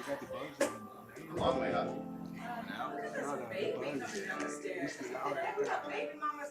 got the bugs in them. All the way up. Baby mamas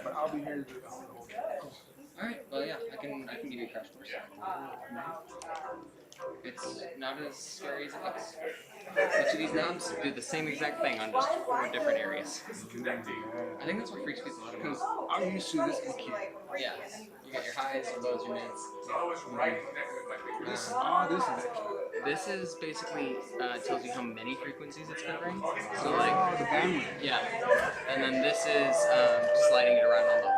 But I'll be here. Alright, well yeah, I can give you a crash course. It's not as scary as it looks. Each of these knobs do the same exact thing on just 4 different areas. I think that's what freaks people out about it. I'm used to this cute. Yeah, you got your highs, your lows, your mids. This is basically tells you how many frequencies it's covering. So like the bandwidth. Yeah, and then this is sliding it around on the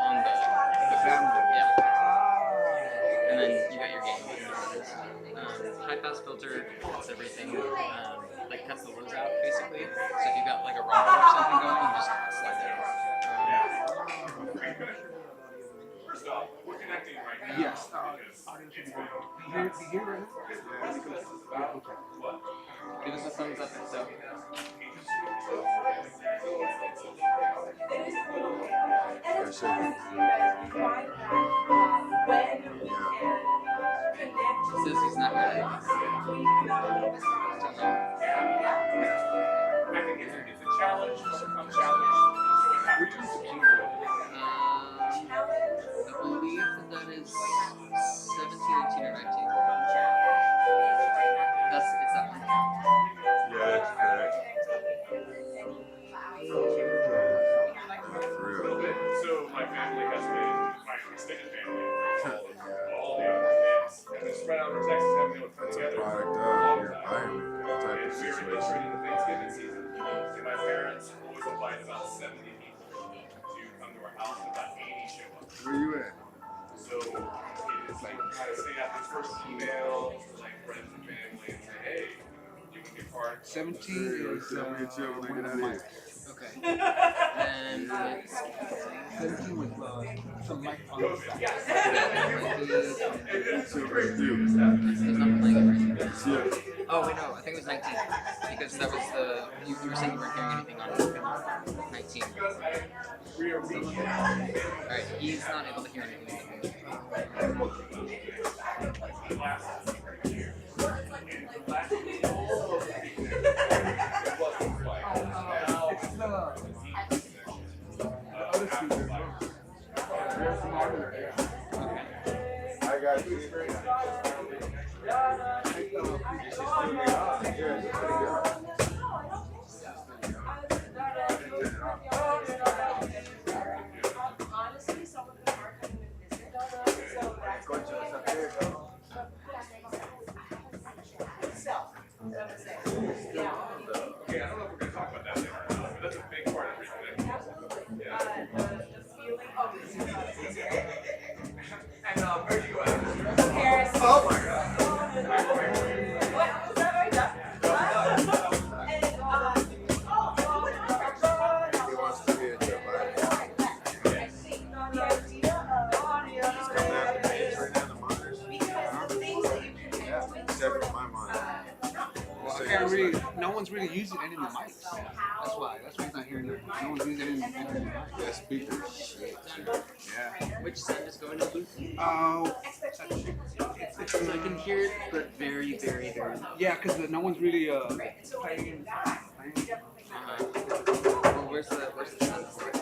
bandwidth. Yeah, and then you got your gain. High pass filter cuts everything. Like cuts the lows out basically. So if you got like a rumble or something going, you just slide that off. First off, we're connecting right now. Yes. You hear right now? Give us a thumbs up and so. Says he's not ready. I think it's a challenge, overcome challenge. Which one's the key? I believe that is 17, 18, or 19. It's that one. Yeah, that's correct. For real. So my family has been, my extended family, all the other kids, and they're spread out in Texas, haven't been able to come That's a together. product of your environment type of It's very situation. different in the Thanksgiving season. And my parents always invite about 70 people to come to our house, and about 80 show up. Where you at? So it's like kind of sending out this first email to like friends and family and say, hey, you can be part. 17 is Let me chill when I get out of here. Okay. And it's 17 with some mic on the side. There's not playing it right now. Yeah. Oh wait, no, I think it was 19 because that was the you were saying you weren't hearing anything on 19. All right, he's not able to hear anything. I got you. Okay, I don't know if we're going to talk about that later, but that's a big part of reconnecting. Yeah. And where do you go out? Oh my God. He wants to be a job. Just coming out the page right now, the monitors. Yeah. Except for my monitor. Well, I can't really, no one's really using any of the mics. That's why he's not hearing it. No one's using it. That speaker shit. Yeah. Which sound is going to the booth? Oh, So I can hear it, but very, very, very low. yeah, because no one's really playing. Well, where's the sound for it?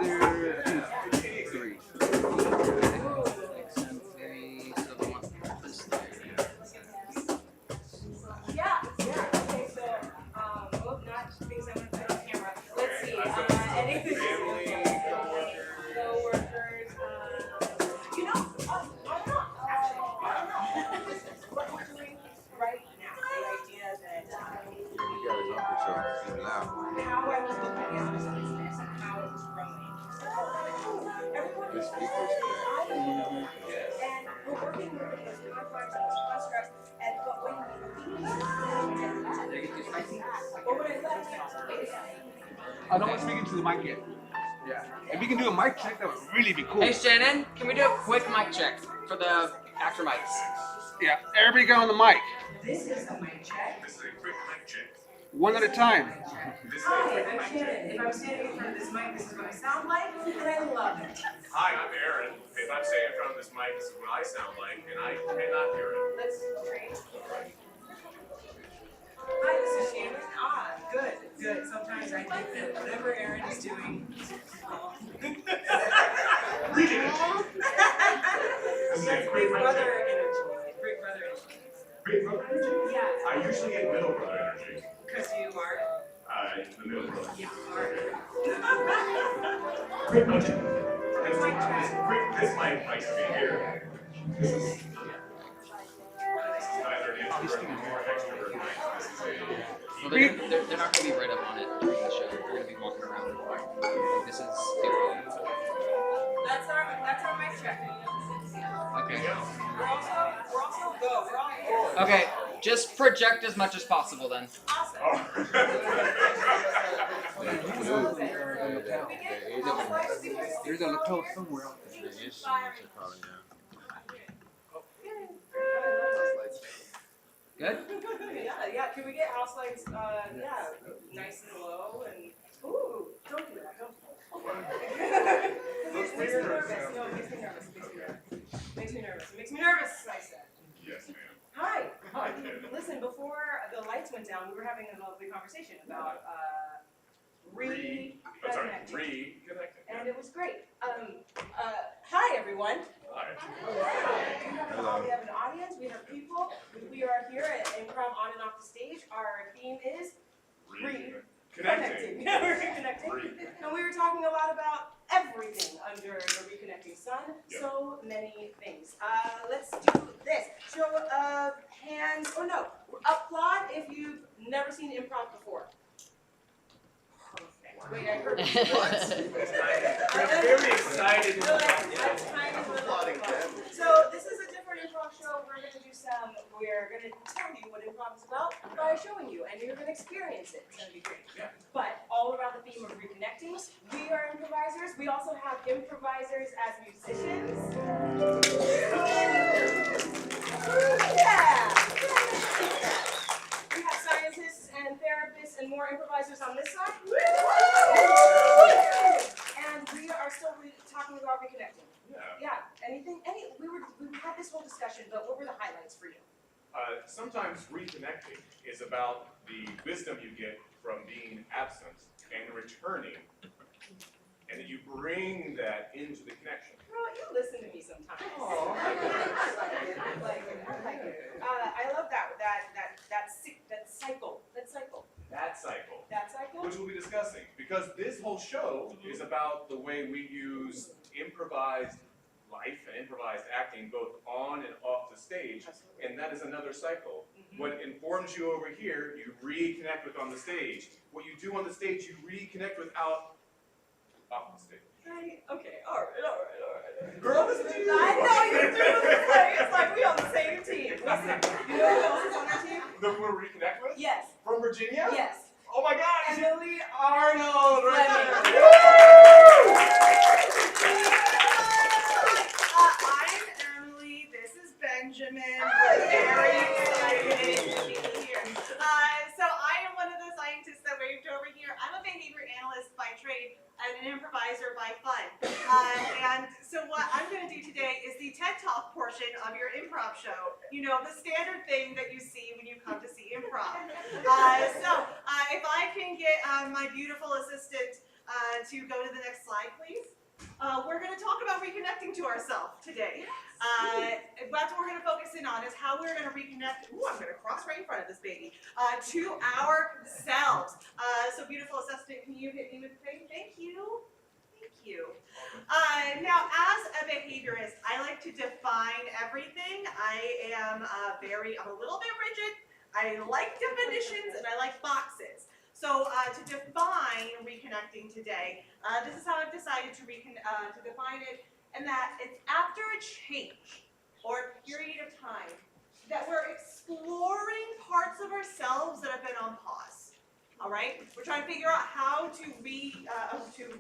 Either I think 3. Three, so the one purpose there. Yeah. Okay, so, not because I want to put on camera. Let's see. Anything. Family, Co-workers. You know, I don't know. What we're doing right now. The idea that You got a number, so even loud. how I was looking at this business and how it was growing. Everyone This is speaker's bad. and we're working with those contracts and those constructs and but when Did I get too spicy? I don't want speaking to the mic yet. Yeah. If you can do a mic check, that would really be cool. Hey Shannon, can we do a quick mic check for the actor mics? Yeah. Everybody get on the mic. This is a mic check. This is a quick mic check. One at a time. This is a Hi, quick I'm mic check. Shannon. If I'm standing in front of this mic, this is what I sound like, and I love it. Hi, I'm Aaron. If I'm standing in front of this mic, this is what I sound like, and I cannot hear it. Let's trade. Hi, this is Shannon. Good. Sometimes I think that whatever Aaron is doing. Read it. This is a That's quick Big mic Brother check. energy. Big Brother energy. Big brother energy? Yeah, I usually get middle brother energy. because you are. The middle brother. Yeah, are. Quick mic check. This mic likes to be here. This is neither an introvert nor extrovert mic. This is a Well, they're not going to be right up on it during the show. They're going to be walking around. Like, this is That's our mic check. okay. We're also go. We're all here. Okay, just project as much as possible then. Awesome. There's a lapel somewhere out there. The instruments are calling out. Good? Yeah. Can we get house lights? Nice and low and ooh, don't do that. Don't. It makes me nervous. No, it makes me nervous. It makes me nervous. I said. Yes, ma'am. Hi. Hi, Kevin. Listen, before the lights went down, we were having a lovely conversation about reconnecting, Reconnecting. and it was great. Hi everyone. Hi. We have an audience. We have people. We are here at Improv on and off the stage. Our theme is Reconnecting. We're reconnecting. And we were talking a lot about everything under the reconnecting sun. Yep. So many things. Let's do this. Show of hands. Oh no. Applaud if you've never seen improv before. Perfect. Wait, I heard I'm very excited. So this is a different improv show. We're going to tell you what improv is about by showing you, and you're going to experience it. It's going to be great. Yeah. But all around the theme of reconnecting, we are improvisers. We also have improvisers as musicians. Yeah. We have scientists and therapists and more improvisers on this side. And we are still talking about reconnecting. Yeah. We had this whole discussion, but what were the highlights for you? Sometimes reconnecting is about the wisdom you get from being absent and returning, and then you bring that into the connection. Girl, you listen to me sometimes. Oh, I like it. I love that cycle. That cycle. Which we'll be discussing, because this whole show is about the way we use improvised life and improvised acting both on and off the stage, and that is another cycle. What informs you over here, you reconnect with on the stage. What you do on the stage, you reconnect with off the stage. Right? Okay, all right. Girl, listen to you. I know you're doing this. It's like we on the same team. Listen, you know who else is on our team? The one we reconnect with? Yes. From Virginia? Yes. Oh my gosh! Emily Arnold, right Fleming. there. I'm Emily. This is Benjamin. We're very excited to be here. So I am one of the scientists that waved over here and an improviser by fun. And so what I'm going to do today is the TED Talk portion of your improv show. You know, the standard thing that you see when you come to see improv. If I can get my beautiful assistant to go to the next slide, please. We're going to talk about reconnecting to ourselves today. That's what we're going to focus in on, is how we're going to reconnect. Ooh, I'm going to cross right in front of this baby. To ourselves. So beautiful assistant, can you hit me with the thing? Thank you. Thank you. Now, as a behaviorist, I like to define everything. I'm a little bit rigid. I like definitions and I like boxes. So to define reconnecting today, this is how I've decided to define it, and that it's after a change or a period of time that we're exploring parts of ourselves that have been on pause. All right? We're trying to figure out how to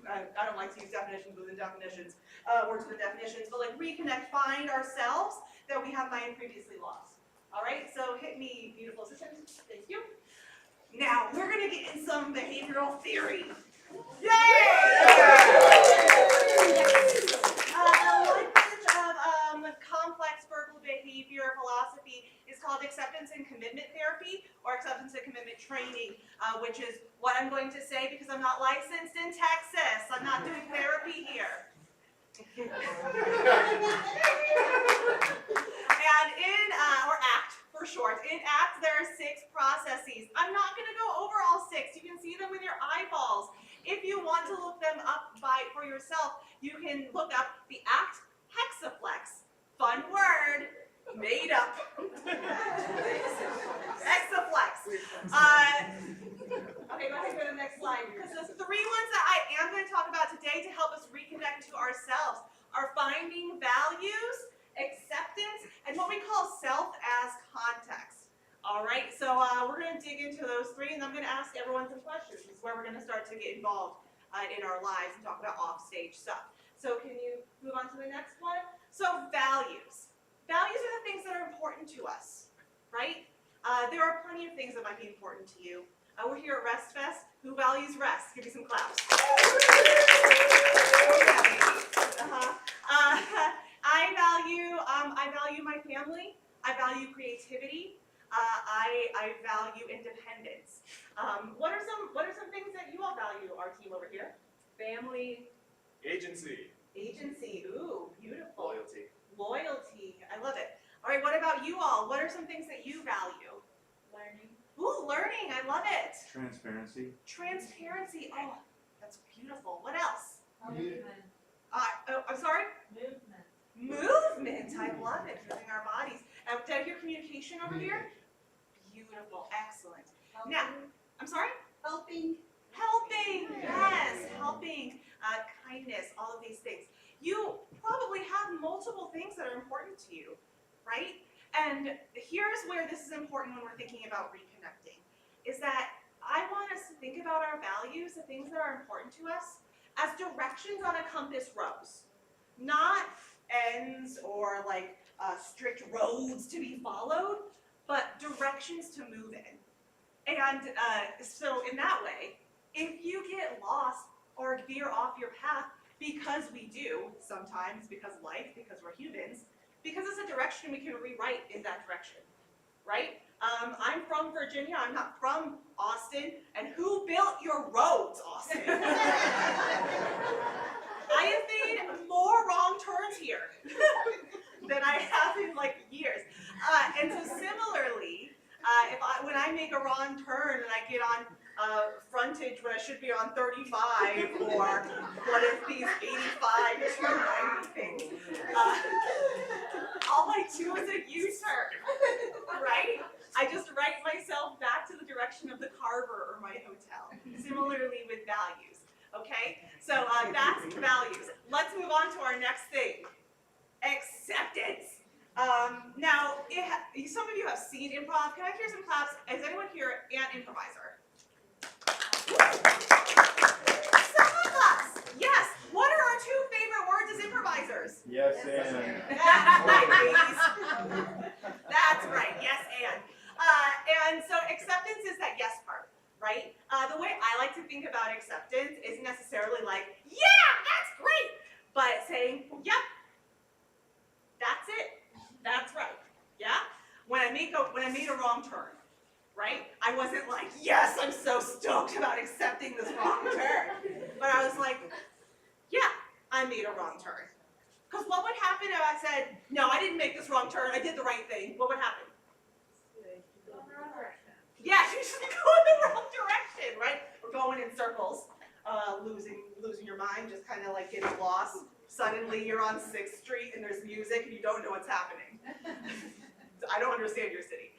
I don't like to use definitions within definitions, words within definitions, but like reconnect, find ourselves that we have might previously lost. All right? So hit me, beautiful assistant. Thank you. Now, we're going to get in some behavioral theory. Yay! A language of complex verbal behavior philosophy is called acceptance and commitment therapy, or acceptance and commitment training, which is what I'm going to say because I'm not licensed in Texas. I'm not doing therapy here. And or ACT for short, in ACT there are 6 processes. I'm not going to go over all 6. You can see them with your eyeballs. If you want to look them up for yourself, you can look up the ACT hexaflex. Fun word, made up. Hexaflex. Okay, go ahead and go to the next slide. Because the 3 ones that I am going to talk about today to help us reconnect to ourselves are finding values, acceptance, and what we call self as context. All right, so we're going to dig into those 3, and I'm going to ask everyone some questions. This is where we're going to start to get involved in our lives and talk about off-stage stuff. So can you move on to the next one? So values. Values are the things that are important to us, right? There are plenty of things that might be important to you. We're here at RestFest. Who values rest? Give me some claps. I value my family. I value creativity. I value independence. What are some things that you all value, our team over here? Family. Agency. Agency. Ooh, beautiful. Loyalty. Loyalty. I love it. All right, what about you all? What are some things that you value? Learning. Ooh, learning. I love it. Transparency. Transparency. Oh, that's beautiful. What else? Movement. I'm sorry? Movement. Movement. I love it. Moving our bodies. Did I hear communication over here? Beautiful. Excellent. Helping. Now, I'm sorry? Helping. Helping. Yes. Helping. Kindness. All of these things. You probably have multiple things that are important to you, right? And here's where this is important when we're thinking about reconnecting, is that I want us to think about our values, the things that are important to us, as directions on a compass rose, not ends or like strict roads to be followed, but directions to move in. And so in that way, if you get lost or veer off your path, because we do sometimes, because life, because we're humans, because it's a direction we can rewrite in that direction, right? I'm from Virginia, I'm not from Austin, and who built your roads, Austin? I have made more wrong turns here than I have in like years. And so similarly, when I make a wrong turn and I get on frontage when I should be on 35, or one of these 85 to 90 things, all I do is a U-turn, right? I just write myself back to the direction of the Carver or my hotel. Similarly with values, okay? So that's values. Let's move on to our next thing, acceptance. Now, some of you have seen improv. Can I hear some claps? Is anyone here an improviser? Some of us, yes. What are our 2 favorite words as improvisers? Yes, and. That's right, ladies. That's right, yes, and. And so acceptance is that yes part, right? The way I like to think about acceptance isn't necessarily like, I made a wrong turn, right? I wasn't like, yes, I'm so stoked about accepting this wrong turn. But I was like, yeah, I made a wrong turn. Because what would happen if I said, no, I didn't make this wrong turn, I did the right thing? What would happen? Yeah, you just go in the wrong direction, right? We're going in circles, losing your mind, just kind of like getting lost. Suddenly you're on 6th Street and there's music and you don't know what's happening. I don't understand your city.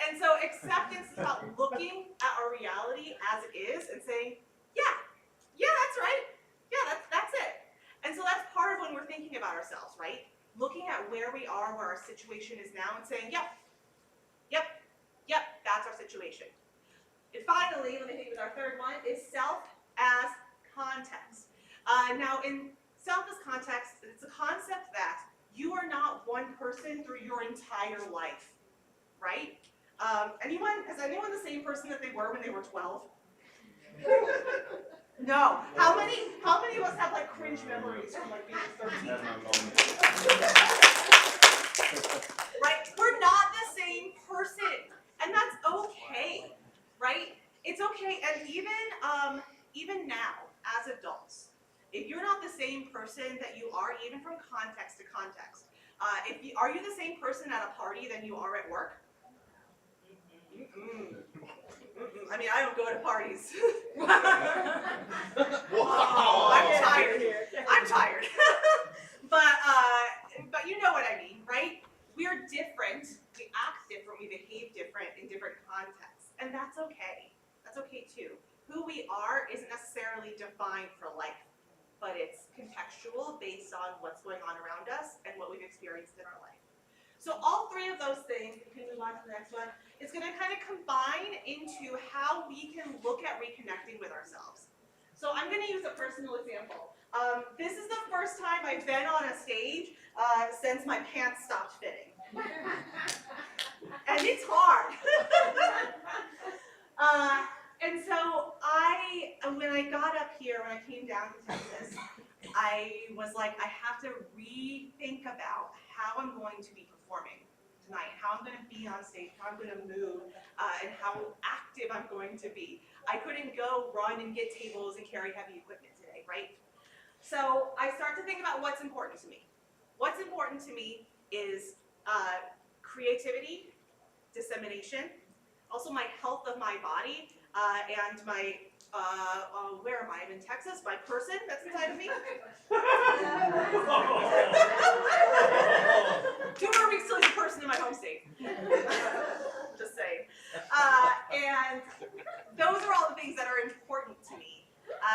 And so acceptance is about looking at our reality as it is and saying, yeah, that's right. Yeah, that's it. And so that's part of when we're thinking about ourselves, right? Looking at where we are, where our situation is now, and saying, yep, that's our situation. And finally, let me think with our third one, is self as context. Now, in self as context, it's a concept that you are not one person through your entire life, right? Is anyone the same person that they were when they were 12? No. How many of us have like cringe memories from like being 13? Right? We're not the same person, and that's okay, right? It's okay, and even now as adults, if you're not the same person that you are, even from context to context, are you the same person at a party than you are at work? I mean, I don't go to parties. I'm tired. But you know what I mean, right? We're different. We act different. We behave different in different contexts, and that's okay. That's okay too. Who we are isn't necessarily defined for life, but it's contextual based on what's going on around us and what we've experienced in our life. So all three of those things, we can move on to the next one, it's going to kind of combine into how we can look at reconnecting with ourselves. So I'm going to use a personal example. This is the first time I've been on a stage since my pants stopped fitting. And it's hard. And so when I got up here, when I came down to Texas, I was like, I have to rethink about how I'm going to be performing tonight, how I'm going to be on stage, how I'm going to move, and how active I'm going to be. I couldn't go run and get tables and carry heavy equipment today, right? So I start to think about what's important to me. What's important to me is creativity, dissemination, also my health of my body, and my, where am I? I'm in Texas, my person that's inside of me. 2 more weeks till he's a person in my home state. Just saying. And those are all the things that are important to me.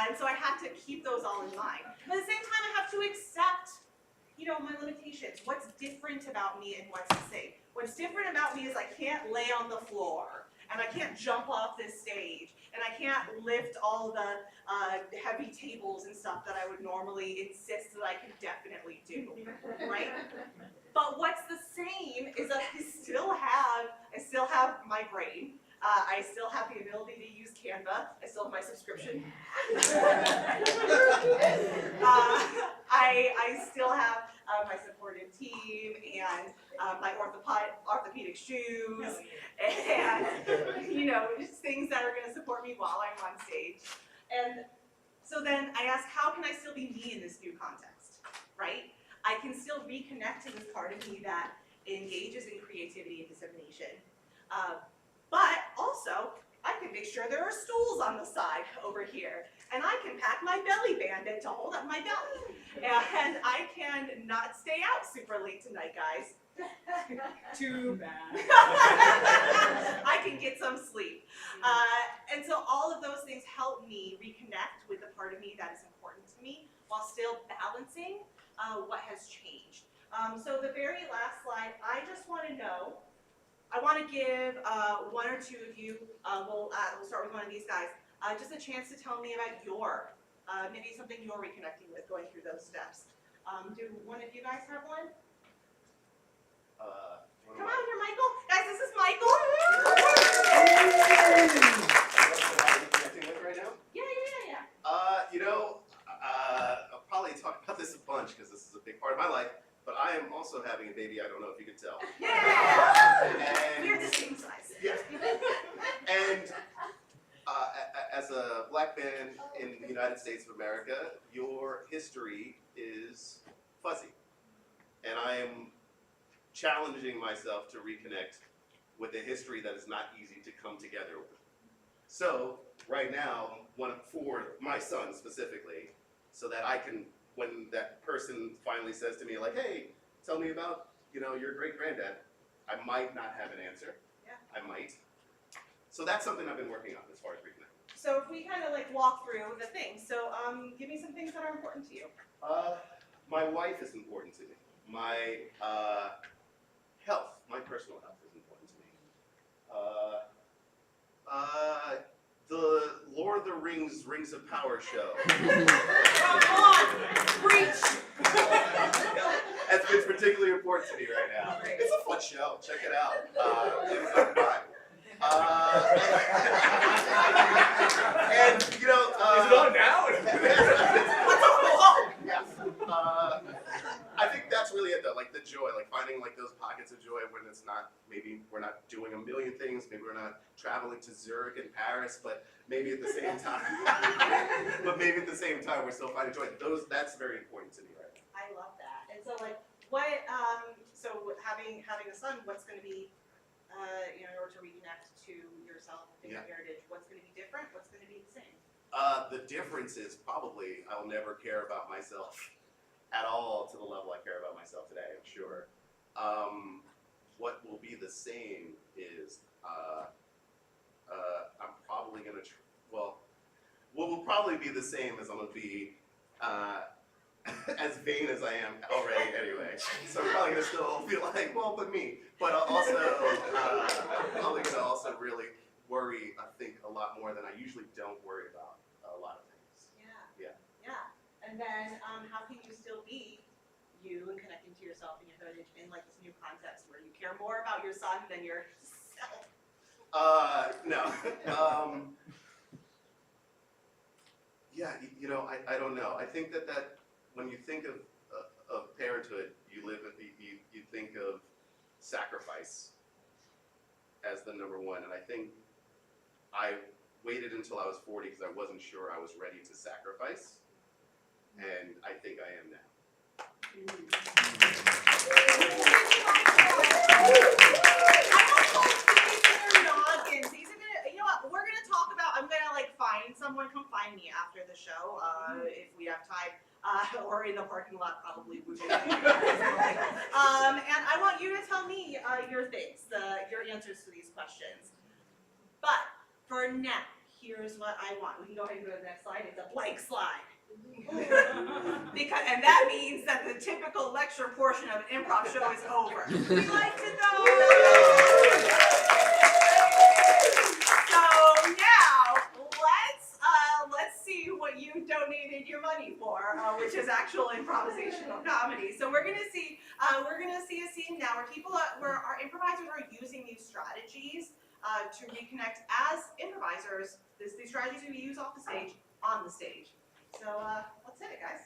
And so I have to keep those all in mind. But at the same time, I have to accept, my limitations. What's different about me and what's the same? What's different about me is I can't lay on the floor, and I can't jump off this stage, and I can't lift all the heavy tables and stuff that I would normally insist that I can definitely do, right? But what's the same is that I still have my brain. I still have the ability to use Canva. I still have my subscription. I still have my supportive team and my orthopedic shoes and just things that are going to support me while I'm on stage. And so then I ask, how can I still be me in this new context, right? I can still reconnect to this part of me that engages in creativity and dissemination. But also, I can make sure there are stools on the side over here. And I can pack my belly bandit to hold up my belly. And I can not stay out super late tonight, guys. Too bad. I can get some sleep. And so all of those things help me reconnect with the part of me that is important to me while still balancing what has changed. So the very last slide, I just want to know, I want to give 1 or 2 of you, we'll start with one of these guys, just a chance to tell me about maybe something you're reconnecting with going through those steps. Do one of you guys have one? Come on here, Michael. Guys, this is Michael. Reconnecting with right now? Yeah. I'll probably talk about this a bunch because this is a big part of my life, but I am am also having a baby. I don't know if you could tell. Yeah! We're And, the same size. yeah. And as a black man in the United States of America, your history is fuzzy. And I am challenging myself to reconnect with a history that is not easy to come together with. So right now, for my son specifically, so that I can, when that person finally says to me like, hey, tell me about, your great granddad, I might not have an answer. Yeah. I might. So that's something I've been working on as far as reconnecting. So if we kind of like walk through the things, so give me some things that are important to you. My wife is important to me. My health, my personal health is important to me. The Lord of the Rings of Power show. Come on, preach. That's been particularly important to me right now. It's a fun show. Check it out. Amazon Prime. And Is it on now? Yes. I think that's really it though, like the joy, like finding like those pockets of joy when it's not, maybe we're not doing a million things, maybe we're not traveling to Zurich and Paris, but maybe at the same time, we're still finding joy. That's very important to me right now. I love that. And so like, so having a son, what's going to be, in order to reconnect to yourself and your heritage, what's going to be different? What's going to be the same? The difference is probably I'll never care about myself at all to the level I care about myself today, I'm sure. What will be the same is I'm probably going to, what will probably be the same is I'm going to be as vain as I am already anyway. So I'm probably going to still feel like, well, but me. But I'll also, I'm probably going to also really worry, I think, a lot more than I usually don't worry about a lot of things. Yeah. And then how can you still be you and connecting to yourself and your heritage in like this new context where you care more about your son than yourself? No. Yeah, I don't know. I think that when you think of parenthood, you think of sacrifice as the number one, and I think I waited until I was 40 because I wasn't sure I was ready to sacrifice, and I think I am now. I'm gonna like find someone, come find me after the show, if we have time, or in the parking lot probably. And I want you to tell me your things, your answers to these questions. But for now, here's what I want. We can go ahead and go to the next slide. It's a blank slide. And that means that the typical lecture portion of an improv show is over. We like to know. So now let's see what you donated your money for, which is actual improvisational comedy. So we're gonna see a scene now where our improvisers are using these strategies to reconnect as improvisers. These strategies we use off the stage on the stage. So let's hit it, guys.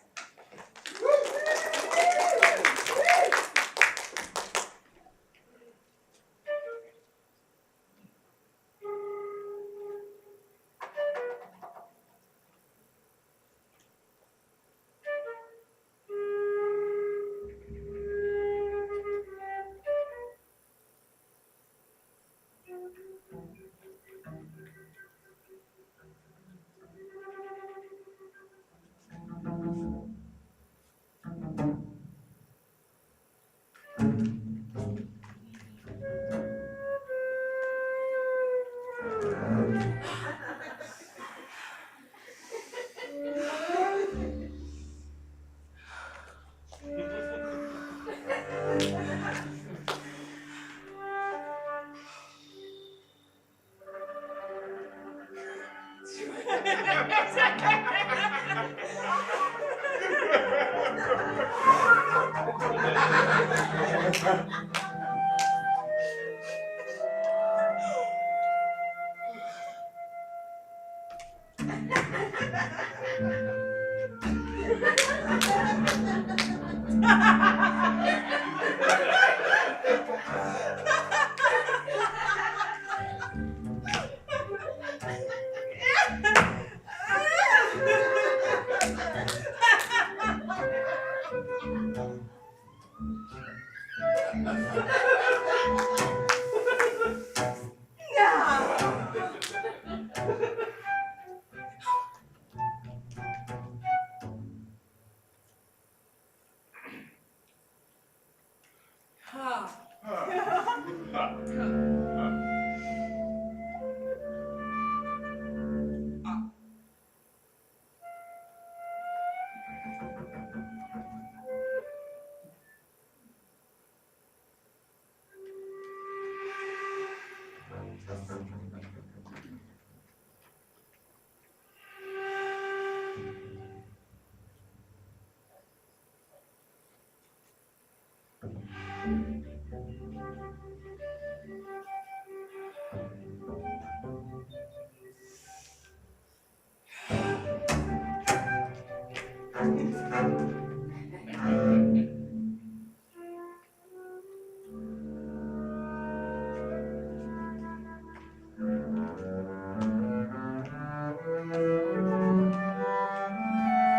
I do.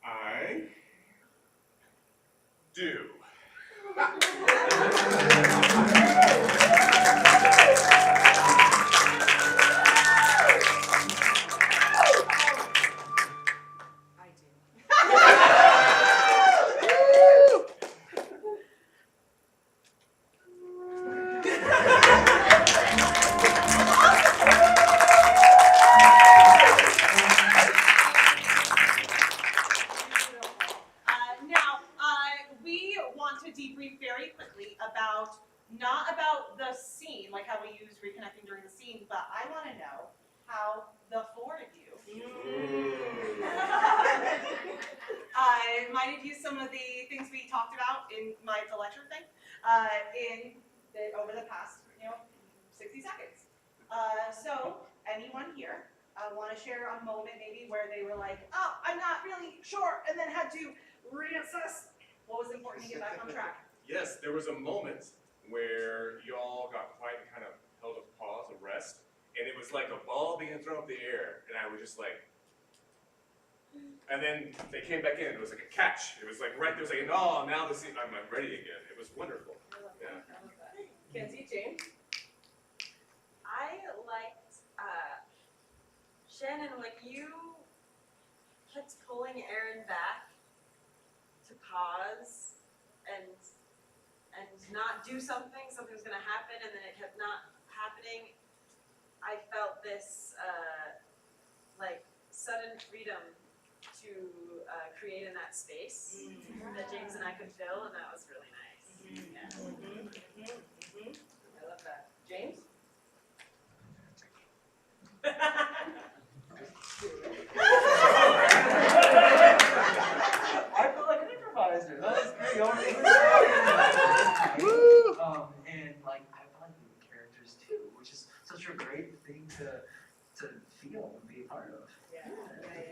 I do. We want to debrief very quickly about, not about the scene, like how we use reconnecting during the scene, but I want to know how the four of you might have used some of the things we talked about in the lecture thing over the past 60 seconds. So anyone here want to share a moment maybe where they were like, oh, I'm not really sure, and then had to reassess what was important to get back on track? Yes, there was a moment where y'all got quiet and kind of held a pause, a rest, and it was like a ball being thrown up the air, and I was just like, and then they came back in, it was like a catch. It was like right, there was like, oh, now this, I'm ready again. It was wonderful. Yeah. Kenzie, James? I liked Shannon, like you kept pulling Aaron back to pause and not do something was gonna happen, and then it kept not happening. I felt this like sudden freedom to create in that space that James and I could fill, and that was really nice. Yeah. I love that. James? I feel like an improviser. That was great. And like I like the characters too, which is such a great thing to feel and be a part of. Yeah.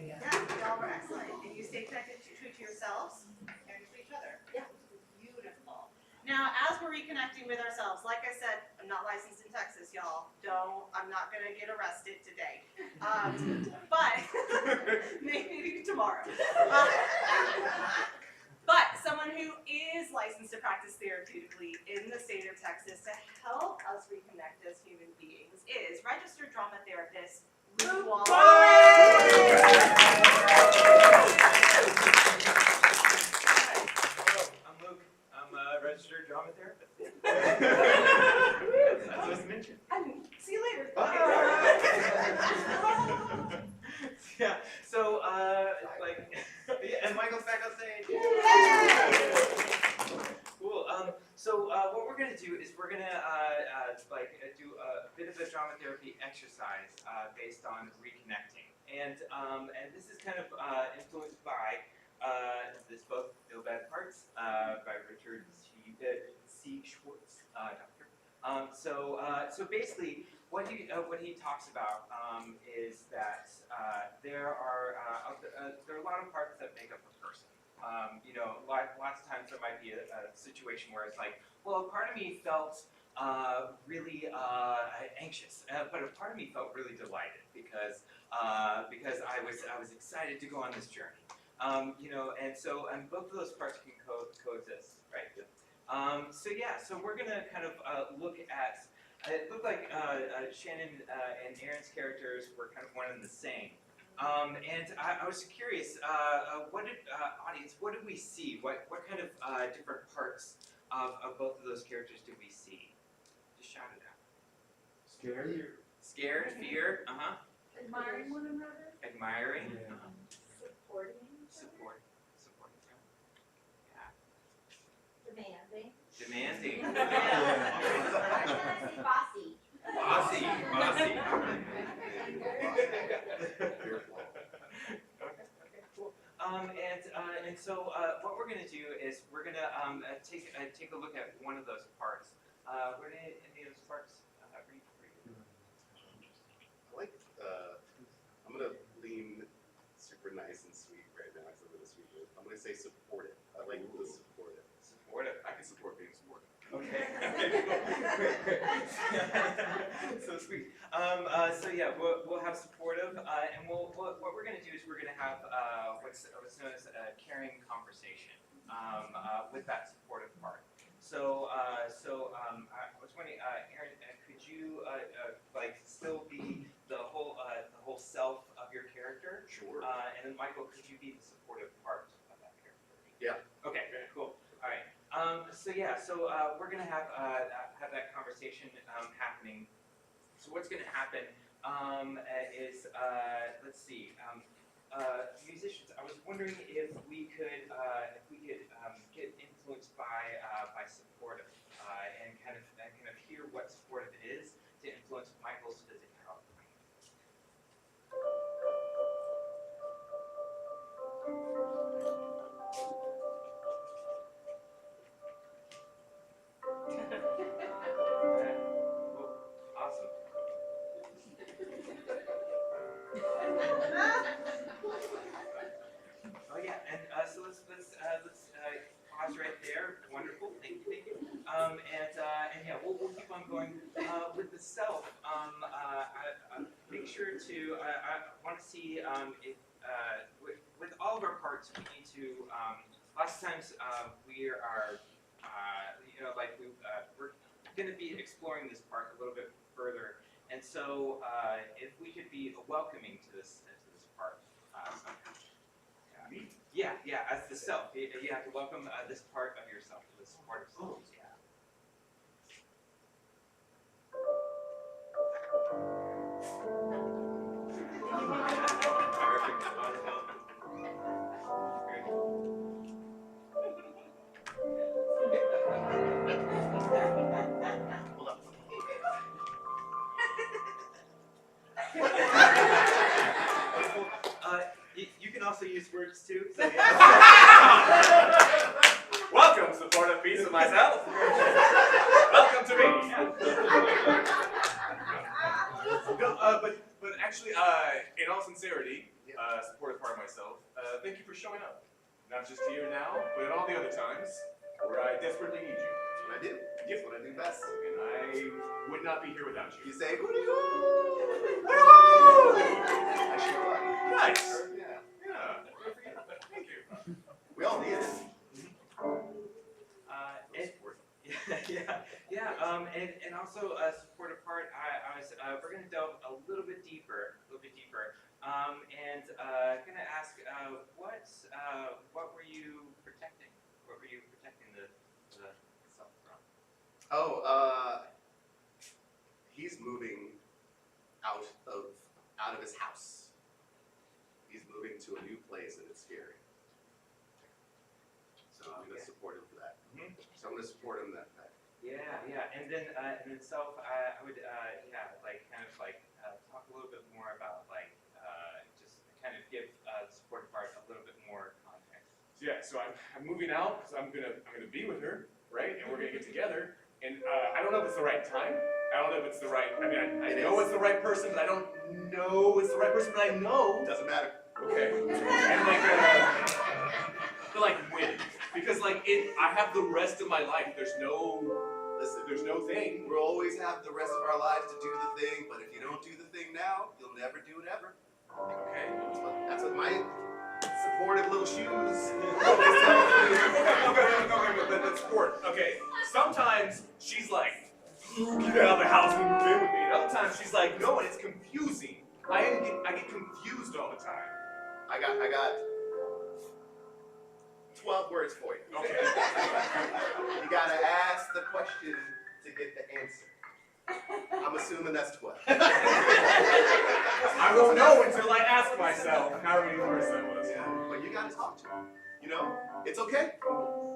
Yeah, y'all were excellent. And you stayed connected true to yourselves and to each other. Yeah. Beautiful. Now, as we're reconnecting with ourselves, like I said, I'm not licensed in Texas, y'all. I'm not gonna get arrested today. But maybe tomorrow. But someone who is licensed to practice therapeutically in the state of Texas to help us reconnect as human beings is registered drama therapist Luke Wallace. I'm Luke. I'm a registered drama therapist. That's what's mentioned. See you later. Yeah. So, and Michael's back on stage. Cool. So what we're gonna do is we're gonna do a bit of a drama therapy exercise based on reconnecting, and this is kind of influenced by this book, No Bad Parts, by Richard C. Schwartz, doctor. So basically, what he talks about is that there are a lot of parts that make up a person. Lots of times there might be a situation where it's like, well, a part of me felt really anxious, but a part of me felt really delighted because I was excited to go on this journey. And both of those parts can coexist, right? So we're gonna kind of look at. It looked like Shannon and Aaron's characters were kind of one and the same. And I was curious, audience, what did we see? What kind of different parts of both of those characters did we see? Just shout it out. Scared, fear, Admiring one another. admiring, Yeah. Supporting. supporting, yeah, Demanding. demanding, Why did I say bossy? bossy. Okay, cool. And so what we're gonna do is we're gonna take a look at one of those parts. What are any of those parts? Read for you. I'm gonna lean super nice and sweet right now. I'm gonna sweet. I'm gonna say supportive. I like the supportive. Supportive. I can support being supportive. Okay. So sweet. So yeah, we'll have supportive, and what we're going to do is we're going to have what's known as a caring conversation with that supportive part. So I was wondering, Aaron, could you still be the whole self of your character? Sure. And then Michael, could you be the supportive part of that character? Yeah. Okay. Cool. All right. So we're gonna have that conversation happening. So what's gonna happen is let's see, musicians. I was wondering if we could get influenced by supportive and kind of hear what supportive is to influence Michael's physicality. Awesome. Oh yeah, and so let's pause right there. Wonderful, thank you. And yeah, we'll keep on going with the self. Make sure to I want to see if with all of our parts we need to. Lots of times we are we're going to be exploring this part a little bit further, and so if we could be welcoming to this part somehow. Yeah, as the self, you have to welcome this part of yourself, this part of self. Yeah. You can also use words too. So yeah. Welcome, supportive piece of myself. Welcome to me. No, but actually, in all sincerity, supportive part of myself, thank you for showing up. Not just here now, but at all the other times where I desperately need you. That's what I do. That's what I do best. And I would not be here without you. You say, hoo hoo. I show up. Nice. Yeah. Yeah. Good for you. Thank you. We all need it. And also a supportive part. We're going to delve a little bit deeper, and going to ask what were you protecting? What were you protecting the self from? He's moving out of his house. He's moving to a new place and it's scary. So I'm going to support him for that. Mm-hmm. So I'm going to support him that. Yeah, and then self, I would talk a little bit more about just kind of give the supportive part a little bit more context. So I'm moving out because I'm gonna be with her, right? And we're gonna get together. And I don't know if it's the right time. I don't know if it's the right, I mean, I know it's the right person, but I don't know it's the right person, but I know. Doesn't matter. Okay. And but like when? Because like I have the rest of my life. There's no thing. We'll always have the rest of our lives to do the thing, but if you don't do the thing now, you'll never do it ever. Okay. That's what my supportive little shoes. Okay, but support. Okay. Sometimes she's like, get out of the house and move in with me. And other times she's like, no, and it's confusing. I get confused all the time. I got 12 words for you. Okay. You gotta ask the question to get the answer. I'm assuming that's 12. I won't know until I ask myself how many words that was. Yeah, but you gotta talk to him. You know, it's okay.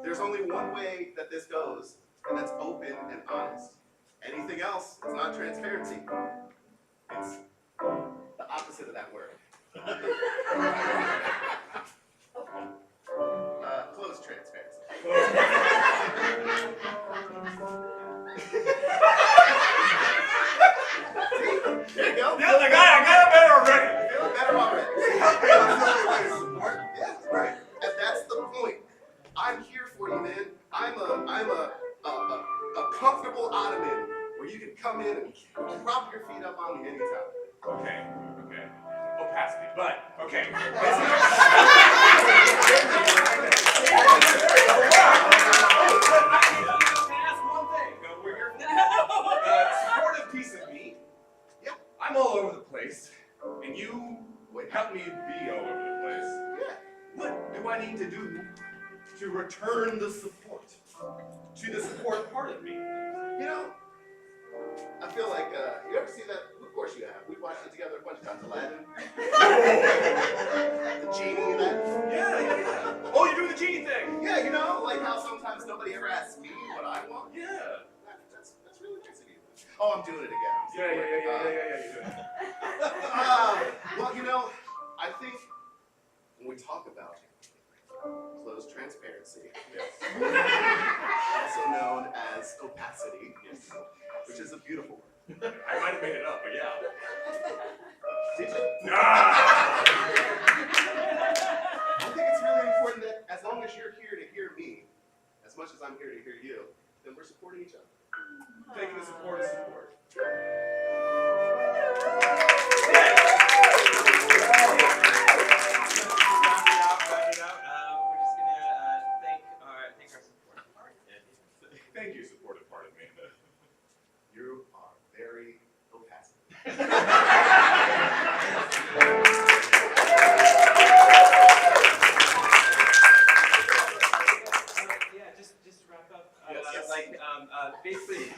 There's only one way that this goes, and that's open and honest. Anything else is not transparency. It's the opposite of that word. Closed transparency. There you go. Yeah, I got it better already. Feeling better already. Yeah, right. And that's the point. I'm here for you, man. I'm a comfortable ottoman where you can come in and prop your feet up on me anytime. Okay. Opacity, but okay. Can I ask one thing? We're here for supportive piece of me. Yeah. I'm all over the place, and you help me be all over the place. Yeah. What do I need to do to return the support to the support part of me? You know, I feel like, you ever see that? Of course you have. We watched it together a bunch of times. Aladdin. The genie and that. Yeah. Oh, you're doing the genie thing. Yeah, you know, like how sometimes nobody ever asks me what I want. Yeah. That's really nice of you. Oh, I'm doing it again. Yeah, you're doing it. Well, you know, I think when we talk about closed transparency, Yes. also known as opacity, Yes. which is a beautiful word. I might have made it up, but yeah. Did you? Ah! I think it's really important that as long as you're here to hear me, as much as I'm here to hear you, then we're supporting each other. Taking the support is support. Thank you, supportive part of me. You are very opaque. Yeah, just to wrap up. Yes. Basically,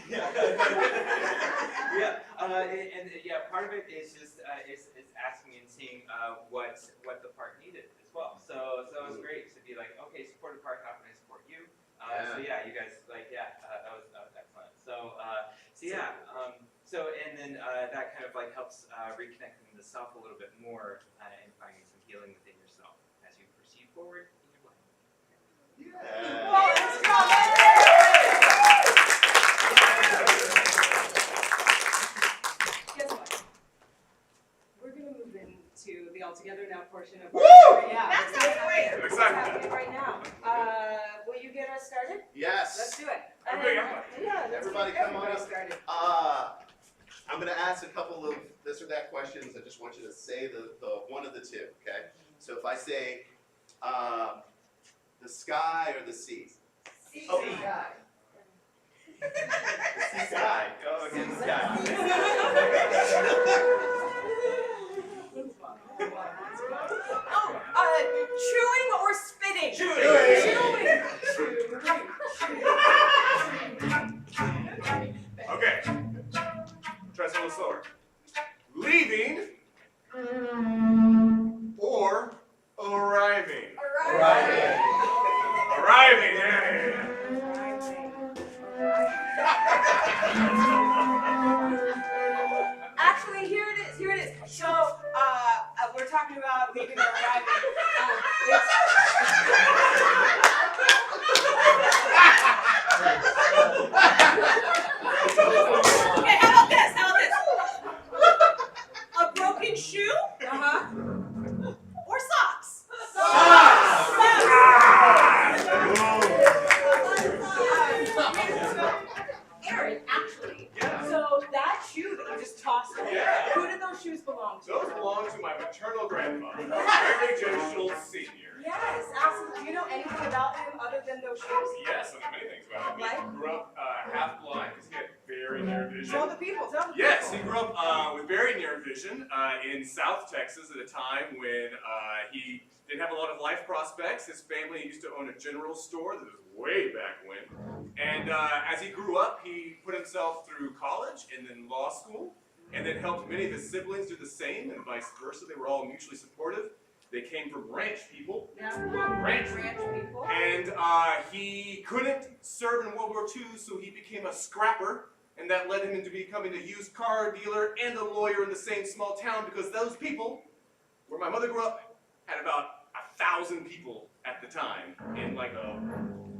part of it is just is asking and seeing what the part needed as well. So it was great to be like, okay, supportive part, how can I support you? You guys that was excellent. And then that kind of like helps reconnect with the self a little bit more and finding some healing within yourself as you proceed forward in your life. Yeah. Well, let's go. Guess what? We're gonna move into the all together now portion of. Woo! Yeah. That sounds great. I'm What's excited. happening right now? Will you get us started? Yes. Let's do it. Okay. Let's Everybody get come on everybody up. started. I'm going to ask a couple of this or that questions. I just want you to say the one of the two, okay? So if I say the sky or the sea? See. Oh. Guy. The sky. Oh, okay, the sky. Chewing or spitting? Okay. Try this a little slower. Leaving or arriving? Arriving. Arriving, yeah. Actually, here it is. So, we're talking about leaving or arriving. Okay, how up with very near vision in South Texas at a time when he didn't have a lot of life prospects. His family used to own a general store that was way back when. And as he grew up, he put himself through college and then law school, and then helped many of his siblings do the same, and vice versa. They were all mutually supportive. They came from ranch people. Yeah. Ranch people. And he couldn't serve in World War II, so he became a scrapper, and that led him into becoming a used car dealer and a lawyer in the same small town, because those people, where my mother grew up, had about 1,000 people at the time in like a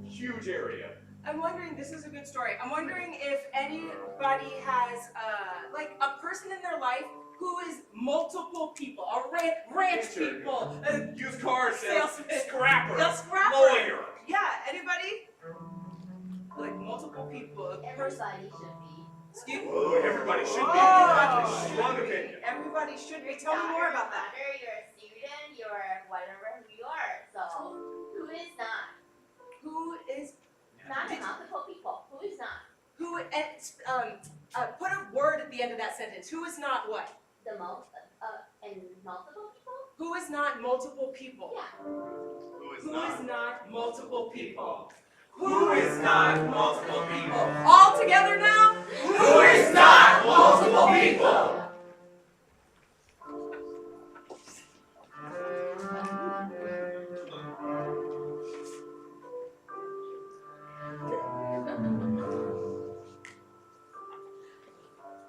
huge area. I'm wondering, this is a good story. I'm wondering if anybody has like a person in their life who is multiple people, a ranch people, Used car salesman, scrapper, scrapper. lawyer. Yeah, anybody? Like multiple people. Everybody should be. Excuse me? Oh, everybody should be. Oh. Strong opinion. Everybody should be. Tell me more about that. Whether you're a student, you're whatever who you are. So, who is not? Who is Not multiple people. Who is not? who? And put a word at the end of that sentence. Who is not what? The most, and multiple people? Who is not multiple people? Yeah. Who is Who not? is not multiple people? Who is not multiple people? All together now? Who is not multiple people?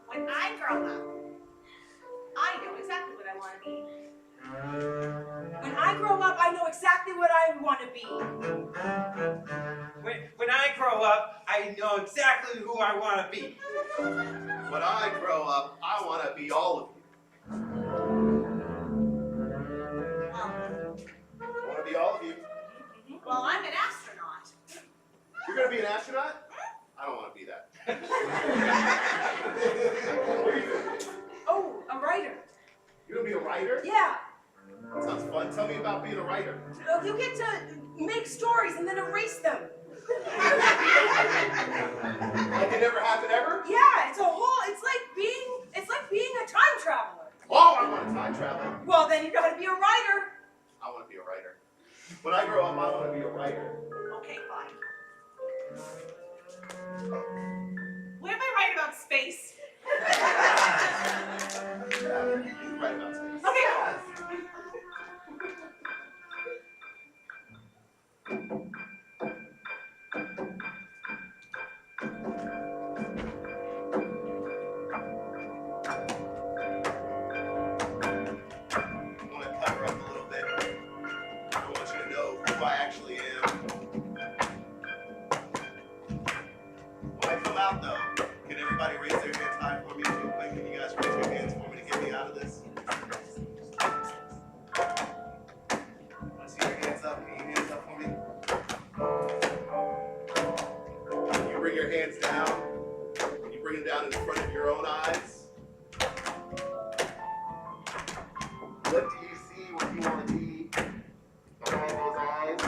When I grow up, I know exactly what I want to be. When I grow up, I know exactly what I want to be. When I grow up, I know exactly who I want to be. When I grow up, I want to be all of you. I want to be all of you. Well, I'm an astronaut. You're going to be an astronaut? I don't want to be that. What are you doing? Oh, a writer. You're going to be a writer? Yeah. Sounds fun. Tell me about being a writer. You get to make stories and then erase them. Like it never happened ever? Yeah, it's like being a time traveler. Oh, I want to time travel. Well, then you gotta be a writer. I want to be a writer. When I grow up, I want to be a writer. Okay, fine. What if I write about space? Yeah, you can write about space. Okay. I want to cover up a little bit. I want you to know who I actually am. When I come out, though, can everybody raise their hands high for me real quick? Can you guys raise your hands for me to get me out of this? Let's see your hands up. Can you hands up for me? You bring your hands down. You bring them down in front of your own eyes. What do you see when you want to be behind those eyes?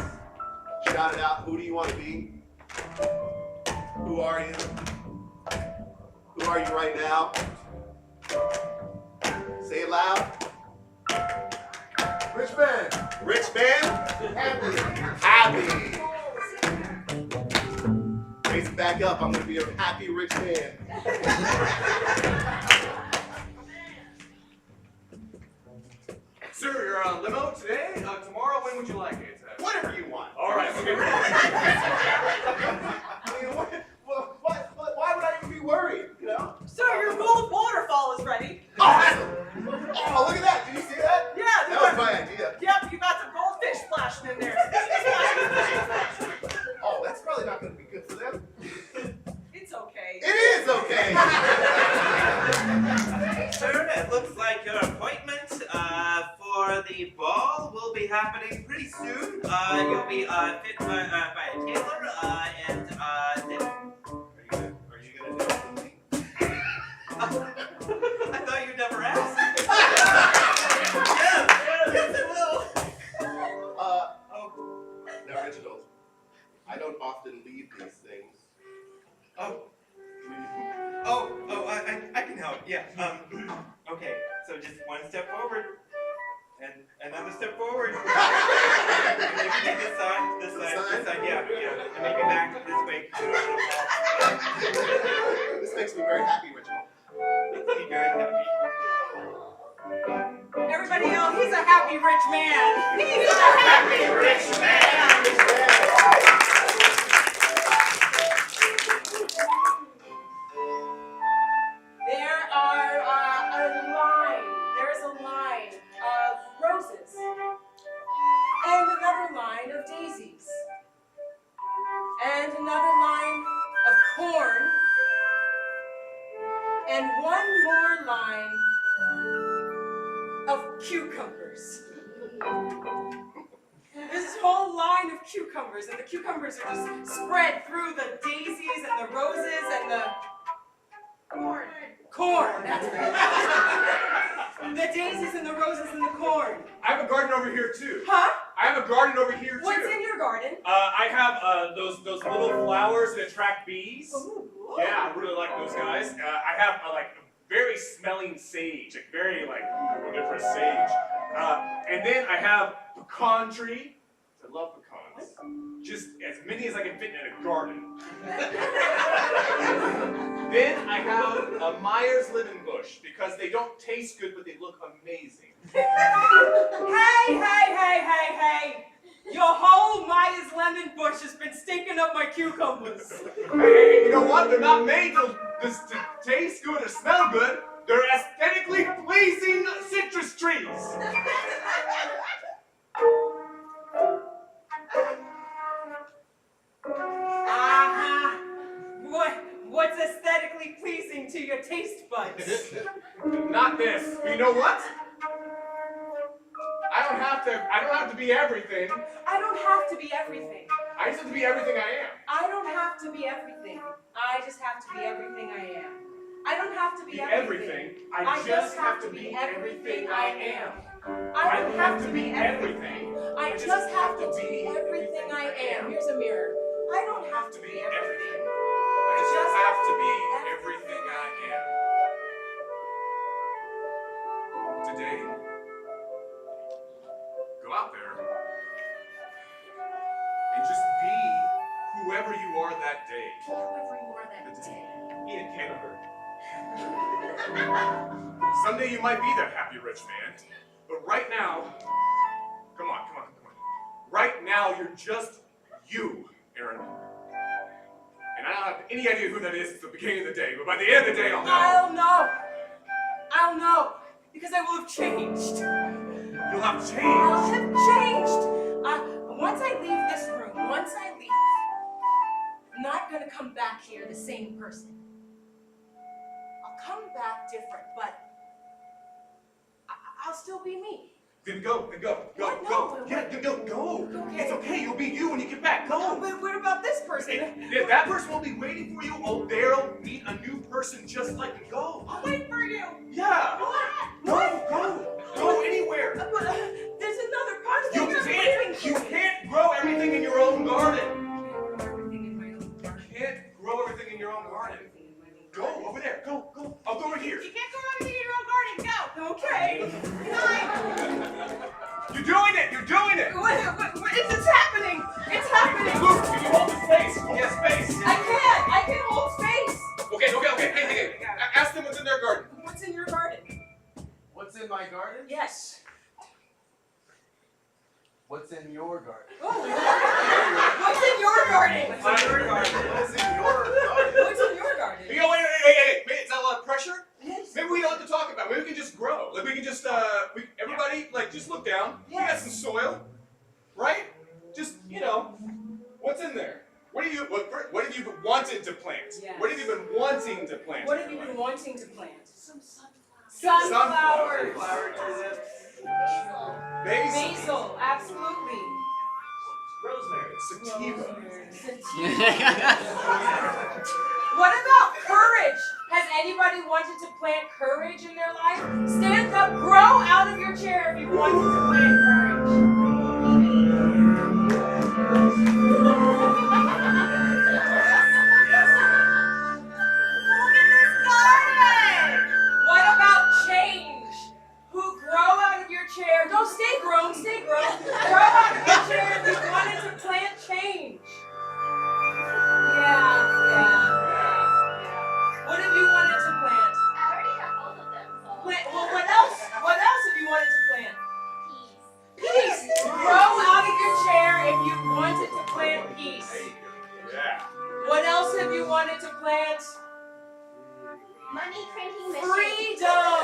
Shout it out. Who do you want to be? Who are you? Who are you right now? Say it loud. Rich man. Rich man? Happy. Happy. Raise it back up. I'm going to be a happy rich man. Sir, you're on limo today. Tomorrow, when would you like it? Whatever you want. All right. Okay. I mean, why would I even be worried, you know? Sir, your gold waterfall is ready. Oh, awesome. Oh, look at that. Did you see that? Yeah, That was my idea. Yep, you got some goldfish splashing in there. Oh, that's probably not going to be good for them. It's okay. It is okay. Sir, it looks like your appointment for the ball will be happening pretty soon. You'll be fit by a tailor, and then... Are you gonna do it for me? I thought you'd never ask. Yes, it will. Now, Reginald, I don't often leave these things. I can help. Yeah. Okay. So just one step forward, and another step forward. And maybe to this side, this side. Yeah. And maybe back this way. This makes me very happy, Richard. Makes me very happy. Everybody else, he's a happy rich man. He's a happy rich man. There's a line of roses and another line of daisies and another line of corn and one more line of cucumbers. There's this whole line of cucumbers, and the cucumbers are just spread through the daisies and the roses and the corn. That's right. The daisies and the roses and the corn. I have a garden over here too. Huh? I have a garden over here too. What's in your garden? I have those little flowers that attract bees. Ooh. Yeah, I really like those guys. I have like very smelling sage, like very like repressed sage. And then I have pecan tree. I love pecans. Just as many as I can fit in a garden. Then I have a Myers lemon bush because they don't taste good, but they look amazing. Hey! Your whole Myers lemon bush has been stinking up my cucumbers. Hey, you know what? They're not made to taste good or smell good. They're aesthetically pleasing citrus trees. What's aesthetically pleasing to your taste buds? Not this. But you know what? I don't have to be everything. I don't have to be everything. I just have to be everything I am. I don't have to be everything. I just have to be everything I am. I don't have to be everything. I just have to be everything I am. I don't have to be everything. I just have to be everything I am. Here's a mirror. I don't have to be everything. I just have to be everything I am. Today, go out there and just be whoever you are that day. Whoever you are that day. Ian Canterbury. Someday you might be that happy rich man, but right now, come on. Right now, you're just you, Aaron. And I don't have any idea who that is at the beginning of the day, but by the end of the day, I'll know. I'll know. Because I will have changed. You'll have changed. I'll have changed. Once I leave this room, I'm not going to come back here the same person. I'll come back different, but I'll still be me. Then go. What? Go. Yeah, go. Okay. It's okay, you'll be you when you get back. Go. But what about this person? If that person will be waiting for you, oh, they'll meet a new person just like you. Go. I'll wait for you. Yeah. What? Go anywhere. But there's another person. You can't grow everything in your own garden. Go over there. Go. I'll go over here. You can't go everything in your own garden. Go. Okay. You're doing it. What is this happening? It's happening. Luke, can you hold the space? Space. I can hold space. Okay. Hey. Ask them what's in their garden. What's in your garden? What's in my garden? Yes. What's in your garden? What's in your garden? What's in your garden? What's in your garden? You know, wait. Is that a lot of pressure? Yes. Maybe we don't have to talk about it. Maybe we can just grow. Like we can just, everybody, like just look down. Yes. You got some soil, right? Just, what's in there? What have you been wanting to plant? Yes. What have you been wanting to plant? What have you been wanting to plant? Some sunflowers. Sunflowers. Flower tulips. Basil, absolutely. Rosemary. Sativa. What about courage? Has anybody wanted to plant courage in their life? Stand up, grow out of your chair if you wanted to plant courage. Look at this garden. money printing machine. Freedom!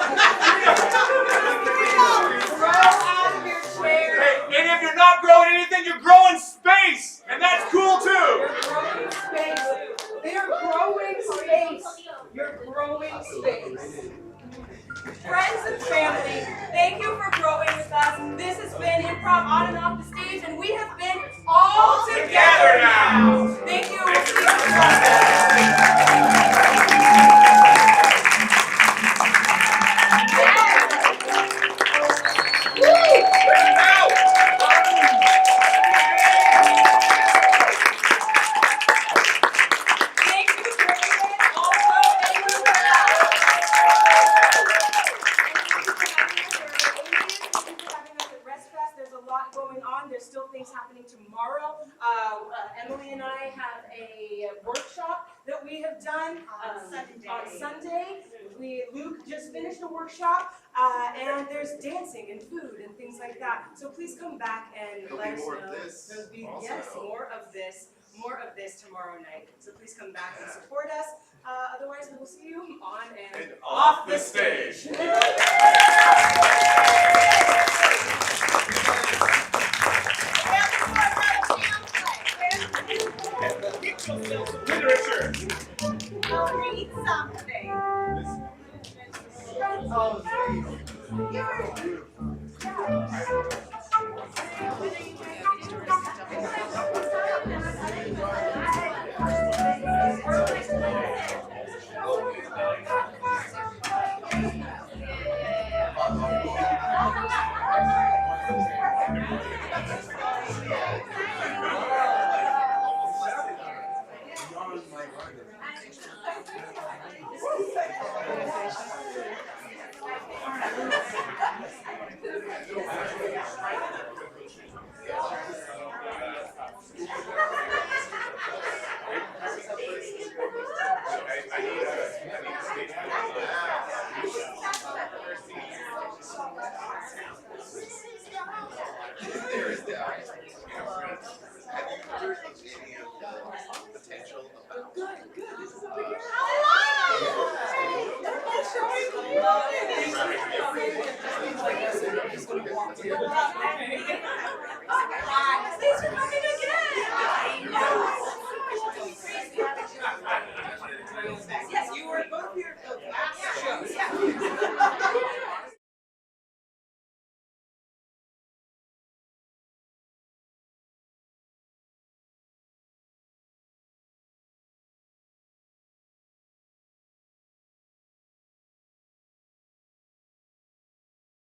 Grow out of your chair. Hey, and if you're not growing anything, you're growing space, and that's cool too. You're growing space. They're growing space. You're growing space. Friends and family, thank you for growing with us. This has been Improv on and off the stage, and we have been all together now. Thank you. We'll see going on. There's still things happening tomorrow. Emily and I have a workshop that we have done on Sunday. Luke just finished a workshop, and there's dancing and food and things like that. So please come back and let us know. There'll be more of this tomorrow night. So please come back and support us. Otherwise, we will see you on and off the stage. Literature. I'll read something. Thanks for coming.